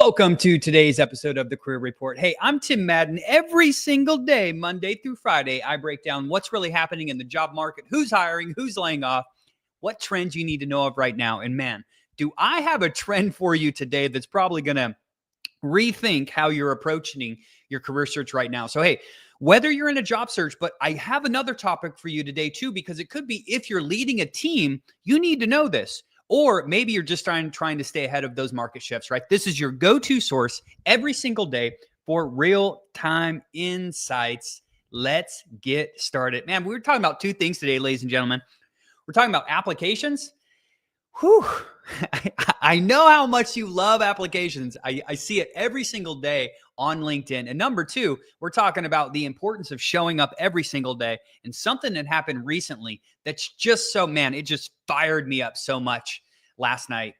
Welcome to today's episode of the Career Report. Hey, I'm Tim Madden. Every single day, Monday through Friday, I break down what's really happening in the job market, who's hiring, who's laying off, what trends you need to know of right now. And man, do I have a trend for you today that's probably going to rethink how you're approaching your career search right now. So, hey, whether you're in a job search, but I have another topic for you today too, because it could be if you're leading a team, you need to know this. Or maybe you're just trying to stay ahead of those market shifts, right? This is your go-to source every single day for real-time insights. Let's get started. Man, we were talking about two things today, ladies and gentlemen. We're talking about applications. Whew. I know how much you love applications. I see it every single day on LinkedIn. And number two, we're talking about the importance of showing up every single day, and something that happened recently that's just so, man, it just fired me up so much last night.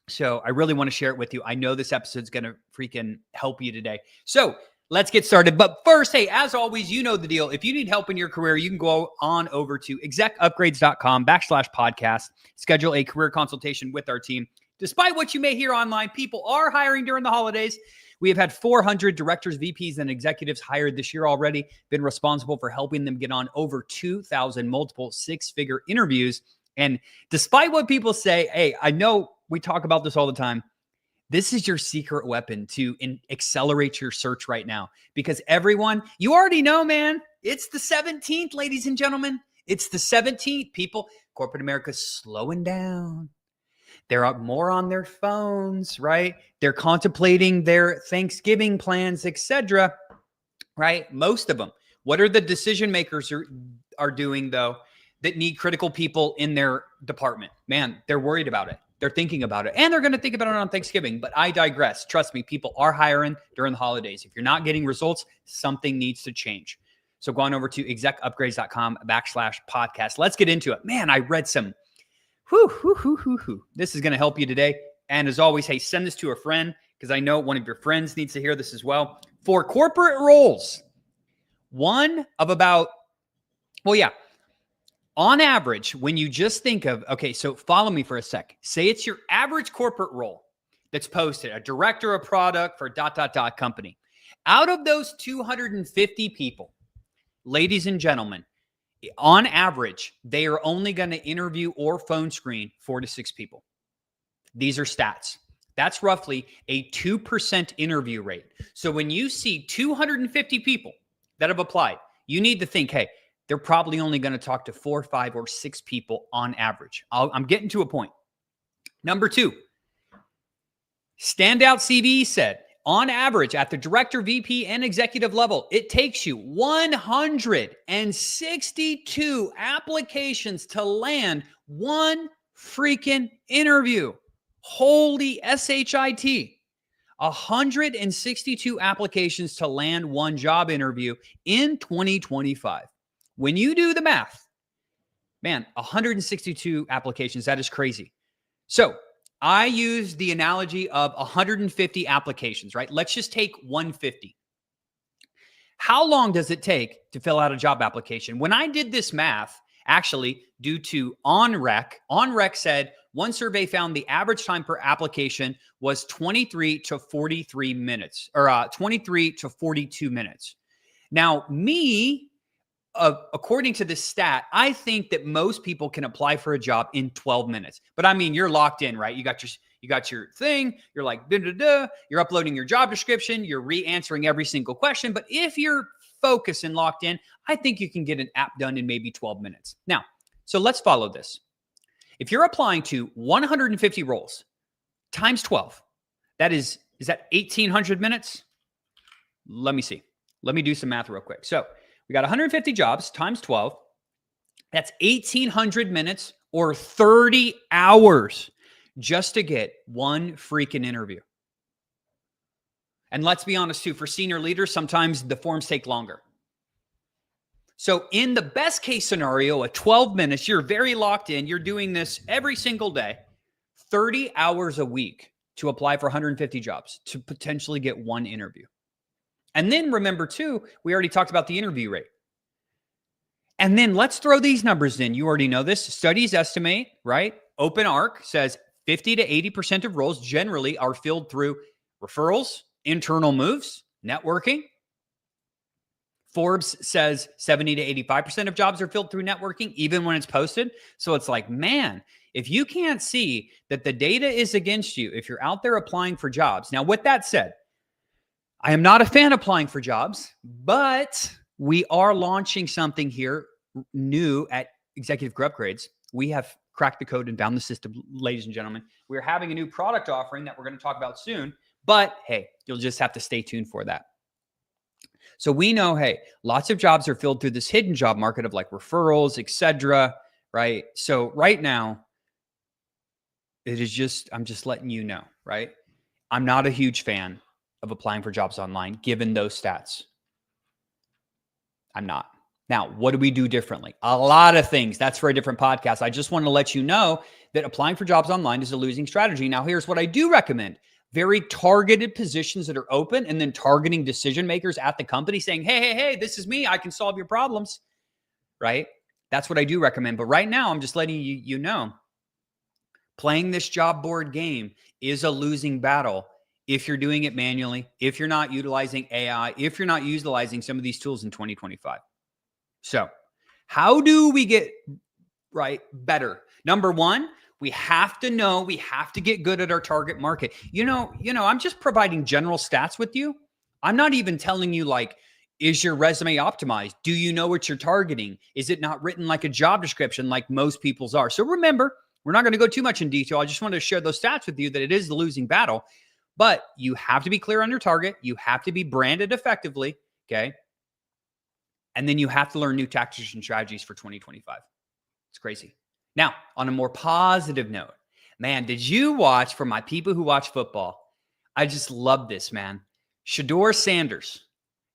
So I really want to share it with you. I know this episode's going to freaking help you today. So let's get started. But first, hey, as always, you know the deal. If you need help in your career, you can go on over to execupgrades.com/podcast, schedule a career consultation with our team. Despite what you may hear online, people are hiring during the holidays. We have had 400 directors, VPs, and executives hired this year already, been responsible for helping them get on over 2,000 multiple six-figure interviews. And despite what people say, hey, I know we talk about this all the time. This is your secret weapon to accelerate your search right now, because everyone, you already know, man, it's the 17th, ladies and gentlemen. It's the 17th. People, corporate America's slowing down. They're up more on their phones, right? They're contemplating their Thanksgiving plans, etc., right? Most of them. What are the decision makers are doing, though, that need critical people in their department? Man, they're worried about it. They're thinking about it, and they're going to think about it on Thanksgiving. But I digress. Trust me, people are hiring during the holidays. If you're not getting results, something needs to change. So go on over to execupgrades.com/podcast. Let's get into it. Man, I read some. This is going to help you today. And as always, hey, send this to a friend, because I know one of your friends needs to hear this as well. For corporate roles, one of about, on average, when you just think of, okay, so follow me for a sec. Say it's your average corporate role that's posted, a director of product for ... company. Out of those 250 people, ladies and gentlemen, on average, they are only going to interview or phone screen 4 to 6 people. These are stats. That's roughly a 2% interview rate. So when you see 250 people that have applied, you need to think, hey, they're probably only going to talk to 4, 5, or 6 people on average. I'm getting to a point. Number 2, Standout CV said, on average, at the director, VP, and executive level, it takes you 162 applications to land one freaking interview. Holy shit. 162 applications to land one job interview in 2025. When you do the math, man, 162 applications, that is crazy. So I use the analogy of 150 applications, right? Let's just take 150. How long does it take to fill out a job application? When I did this math, actually, due to OnRec said one survey found the average time per application was 23 to 43 minutes, or 23 to 42 minutes. Now, according to this stat, I think that most people can apply for a job in 12 minutes. But I mean, you're locked in, right? You got your thing. You're like, you're uploading your job description. You're re-answering every single question. But if you're focused and locked in, I think you can get an app done in maybe 12 minutes. Now, so let's follow this. If you're applying to 150 roles times 12, is that 1,800 minutes? Let me see. Let me do some math real quick. So we got 150 jobs times 12. That's 1,800 minutes or 30 hours just to get one freaking interview. And let's be honest too, for senior leaders, sometimes the forms take longer. So in the best case scenario, at 12 minutes, you're very locked in. You're doing this every single day, 30 hours a week to apply for 150 jobs to potentially get one interview. And then remember too, we already talked about the interview rate. And then let's throw these numbers in. You already know this. Studies estimate, right? OpenArc says 50 to 80% of roles generally are filled through referrals, internal moves, networking. Forbes says 70 to 85% of jobs are filled through networking, even when it's posted. So it's like, man, if you can't see that the data is against you, if you're out there applying for jobs. Now, with that said, I am not a fan of applying for jobs, but we are launching something here new at Executive Career Upgrades. We have cracked the code and found the system, ladies and gentlemen. We're having a new product offering that we're going to talk about soon, but hey, you'll just have to stay tuned for that. So we know, hey, lots of jobs are filled through this hidden job market of like referrals, etc. Right? So right now, I'm just letting you know, right? I'm not a huge fan of applying for jobs online, given those stats. I'm not. Now, what do we do differently? A lot of things. That's for a different podcast. I just want to let you know that applying for jobs online is a losing strategy. Now, here's what I do recommend. Very targeted positions that are open, and then targeting decision makers at the company saying, hey, this is me. I can solve your problems, right? That's what I do recommend. But right now, I'm just letting you know, playing this job board game is a losing battle if you're doing it manually, if you're not utilizing AI, if you're not utilizing some of these tools in 2025. So how do we get better? Number one, we have to get good at our target market. You know, I'm just providing general stats with you. I'm not even telling you like, is your resume optimized? Do you know what you're targeting? Is it not written like a job description like most people's are? So remember, we're not going to go too much in detail. I just wanted to share those stats with you that it is the losing battle, but you have to be clear on your target. You have to be branded effectively. Okay. And then you have to learn new tactics and strategies for 2025. It's crazy. Now, on a more positive note, man, did you watch, for my people who watch football, I just love this, man. Shedeur Sanders,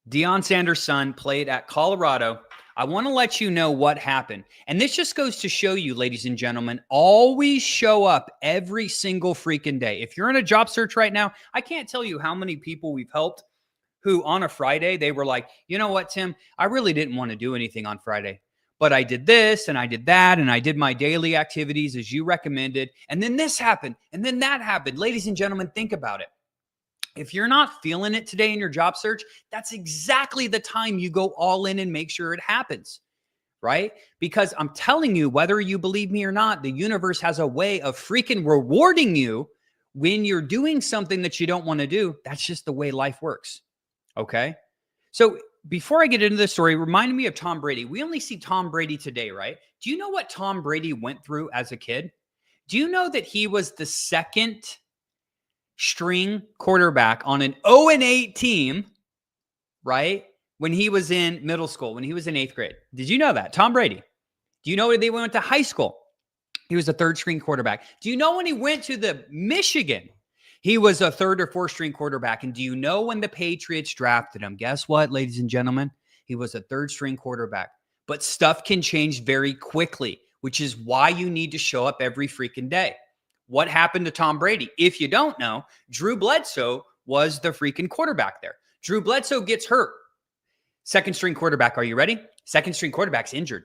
Deion Sanders' son, played at Colorado. I want to let you know what happened. And this just goes to show you, ladies and gentlemen, always show up every single freaking day. If you're in a job search right now, I can't tell you how many people we've helped who on a Friday, they were like, you know what, Tim, I really didn't want to do anything on Friday, but I did this and I did that and I did my daily activities as you recommended. And then this happened and then that happened. Ladies and gentlemen, think about it. If you're not feeling it today in your job search, that's exactly the time you go all in and make sure it happens, right? Because I'm telling you, whether you believe me or not, the universe has a way of freaking rewarding you when you're doing something that you don't want to do. That's just the way life works. Okay. So before I get into this story, remind me of Tom Brady. We only see Tom Brady today, right? Do you know what Tom Brady went through as a kid? Do you know that he was the second string quarterback on an 0-8 team, right? When he was in middle school, when he was in 8th grade. Did you know that? Tom Brady. Do you know when they went to high school? He was a third string quarterback. Do you know when he went to the Michigan? He was a third or fourth string quarterback. And do you know when the Patriots drafted him? Guess what, ladies and gentlemen? He was a third string quarterback. But stuff can change very quickly, which is why you need to show up every freaking day. What happened to Tom Brady? If you don't know, Drew Bledsoe was the freaking quarterback there. Drew Bledsoe gets hurt. Second string quarterback. Are you ready? Second string quarterback's injured.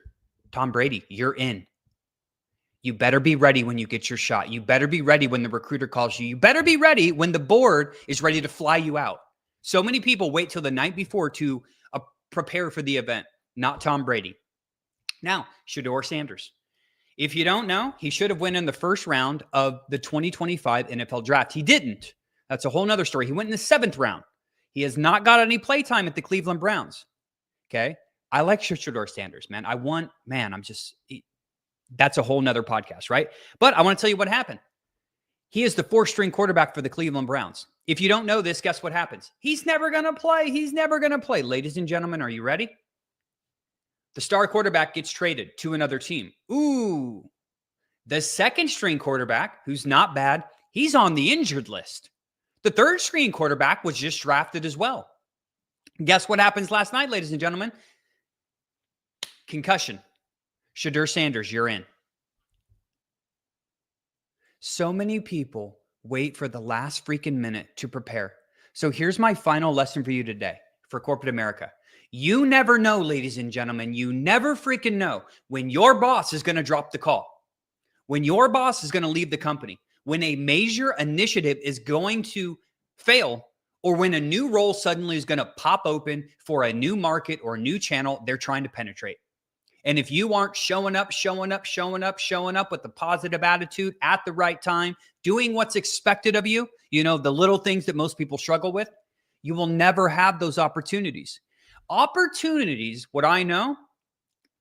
Tom Brady, you're in. You better be ready when you get your shot. You better be ready when the recruiter calls you. You better be ready when the board is ready to fly you out. So many people wait till the night before to prepare for the event. Not Tom Brady. Now, Shedeur Sanders. If you don't know, he should have went in the first round of the 2025 NFL draft. He didn't. That's a whole nother story. He went in the 7th round. He has not got any play time at the Cleveland Browns. Okay. I like Shedeur Sanders, man. That's a whole nother podcast, right? But I want to tell you what happened. He is the 4th string quarterback for the Cleveland Browns. If you don't know this, guess what happens? He's never going to play. He's never going to play. Ladies and gentlemen, are you ready? The star quarterback gets traded to another team. Ooh. The 2nd string quarterback, who's not bad, he's on the injured list. The 3rd string quarterback was just drafted as well. Guess what happens last night, ladies and gentlemen? Concussion. Shedeur Sanders, you're in. So many people wait for the last freaking minute to prepare. So here's my final lesson for you today for corporate America. You never know, ladies and gentlemen, you never freaking know when your boss is going to drop the call, when your boss is going to leave the company, when a major initiative is going to fail, or when a new role suddenly is going to pop open for a new market or a new channel they're trying to penetrate. And if you aren't showing up with a positive attitude at the right time, doing what's expected of you, the little things that most people struggle with, you will never have those opportunities. Opportunities, what I know,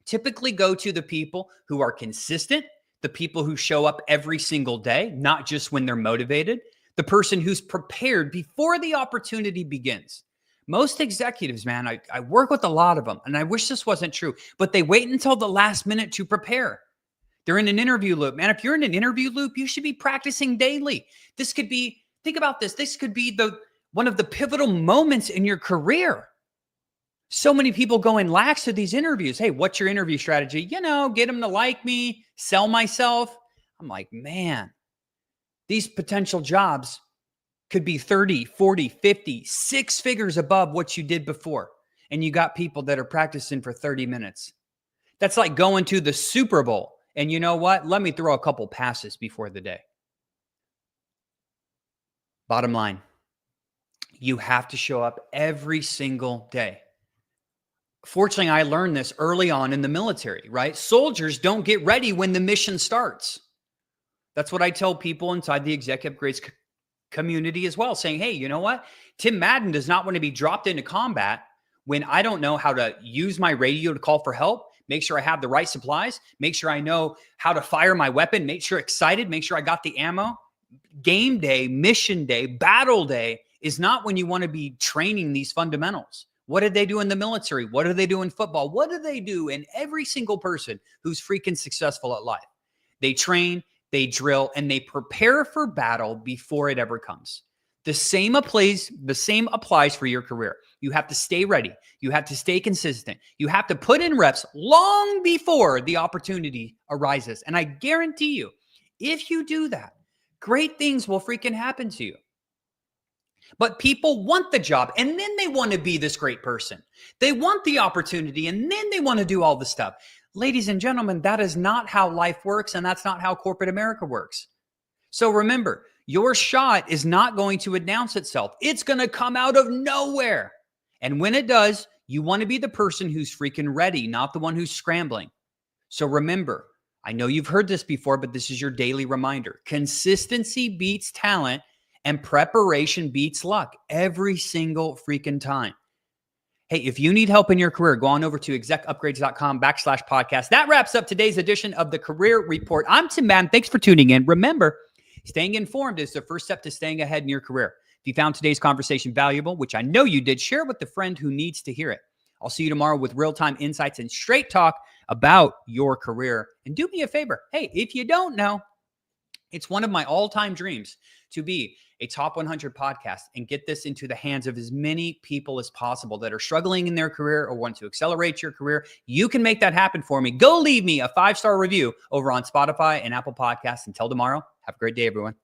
typically go to the people who are consistent, the people who show up every single day, not just when they're motivated, the person who's prepared before the opportunity begins. Most executives, man, I work with a lot of them, and I wish this wasn't true, but they wait until the last minute to prepare. They're in an interview loop. Man, if you're in an interview loop, you should be practicing daily. This could be, think about this, this could be one of the pivotal moments in your career. So many people go in lax to these interviews. Hey, what's your interview strategy? Get them to like me, sell myself. I'm like, man, these potential jobs could be 30, 40, 50, 6 figures above what you did before. And you got people that are practicing for 30 minutes. That's like going to the Super Bowl. And you know what? Let me throw a couple passes before the day. Bottom line, you have to show up every single day. Fortunately, I learned this early on in the military, right? Soldiers don't get ready when the mission starts. That's what I tell people inside the Executive Upgrades community as well, saying, hey, you know what? Tim Madden does not want to be dropped into combat when I don't know how to use my radio to call for help, make sure I have the right supplies, make sure I know how to fire my weapon, make sure excited, make sure I got the ammo. Game day, mission day, battle day is not when you want to be training these fundamentals. What did they do in the military? What do they do in football? What do they do in every single person who's freaking successful at life? They train, they drill, and they prepare for battle before it ever comes. The same applies for your career. You have to stay ready. You have to stay consistent. You have to put in reps long before the opportunity arises. And I guarantee you, if you do that, great things will freaking happen to you. But people want the job, and then they want to be this great person. They want the opportunity, and then they want to do all the stuff. Ladies and gentlemen, that is not how life works, and that's not how corporate America works. So remember, your shot is not going to announce itself. It's going to come out of nowhere. And when it does, you want to be the person who's freaking ready, not the one who's scrambling. So remember, I know you've heard this before, but this is your daily reminder. Consistency beats talent, and preparation beats luck every single freaking time. Hey, if you need help in your career, go on over to execupgrades.com/podcast. That wraps up today's edition of the Career Report. I'm Tim Madden. Thanks for tuning in. Remember, staying informed is the first step to staying ahead in your career. If you found today's conversation valuable, which I know you did, share it with a friend who needs to hear it. I'll see you tomorrow with real-time insights and straight talk about your career. And do me a favor. Hey, if you don't know, it's one of my all-time dreams to be a top 100 podcast and get this into the hands of as many people as possible that are struggling in their career or want to accelerate your career. You can make that happen for me. Go leave me a 5-star review over on Spotify and Apple Podcasts. Until tomorrow, have a great day, everyone.